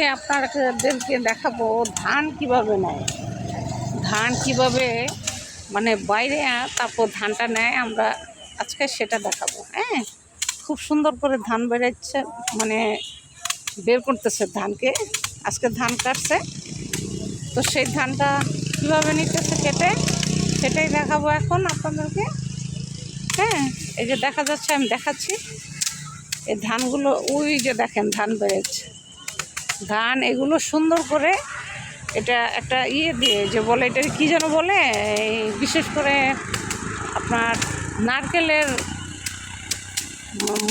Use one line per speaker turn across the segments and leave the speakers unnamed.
আজকে আপনাদেরকে দেখাবো ধান কিভাবে নেয়, ধান কিভাবে মানে বাইরে তারপর ধানটা নেয়। আমরা আজকে সেটা দেখাবো। হ্যাঁ, খুব সুন্দর করে ধান বেরোচ্ছে, মানে বের করতেছে ধানকে। আজকে ধান কাটছে, তো সেই ধানটা কীভাবে নিতেছে কেটে, সেটাই দেখাবো এখন আপনাদেরকে। হ্যাঁ, এই যে দেখা যাচ্ছে, আমি দেখাচ্ছি এই ধানগুলো। ওই যে দেখেন ধান বেরোচ্ছে, ধান এগুলো সুন্দর করে এটা একটা দিয়ে যে বলে, এটা কী যেন বলে, এই বিশেষ করে আপনার নারকেলের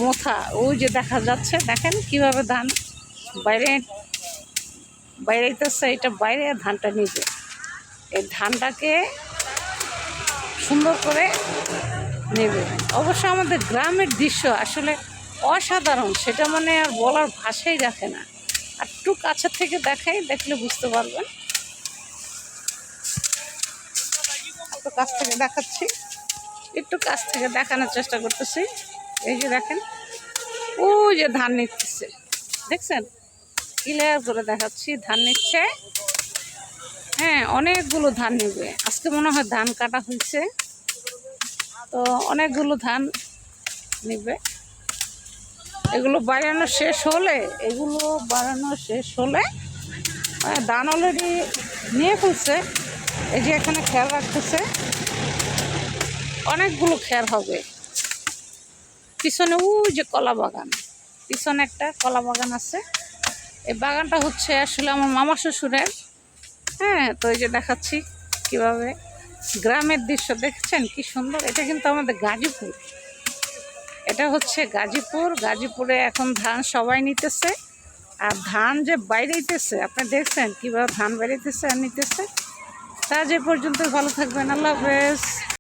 মোথা। ওই যে দেখা যাচ্ছে, দেখেন কিভাবে ধান বাইরেতেছে। এটা বাইরে ধানটা নিজে এই ধানটাকে সুন্দর করে নেবে। অবশ্য আমাদের গ্রামের দৃশ্য আসলে অসাধারণ, সেটা মানে আর বলার ভাষাই রাখে না। আর একটু কাছের থেকে দেখলে বুঝতে পারবেন। একটু কাছ থেকে দেখাচ্ছি, একটু কাছ থেকে দেখানোর চেষ্টা করতেছি। এই যে দেখেন, ওই যে ধান নিচ্ছে, দেখছেন? ক্লিয়ার করে দেখাচ্ছি, ধান নিচ্ছে। হ্যাঁ, অনেকগুলো ধান নেবে আজকে, মনে হয় ধান কাটা হয়েছে, তো অনেকগুলো ধান নেবে। এগুলো বাড়ানো শেষ হলে ধান অলরেডি নিয়ে ফেলছে। এই যে এখানে খেয়াল রাখতেছে, অনেকগুলো খের হবে পিছনে। ওই যে কলা বাগান, পিছনে একটা কলা বাগান আছে। এই বাগানটা হচ্ছে আসলে আমার মামা শ্বশুরের। হ্যাঁ, তো এই যে দেখাচ্ছি কিভাবে গ্রামের দৃশ্য, দেখছেন কি সুন্দর। এটা কিন্তু আমাদের গাজীপুর, এটা হচ্ছে গাজীপুরে এখন ধান সবাই নিতেছে। আর ধান যে বাইরেইতেছে, আপনি দেখছেন কিভাবে ধান বাইরেতেছে আর নিতেছে। তা যে পর্যন্ত ভালো থাকবেন, আল্লাহ হাফেজ।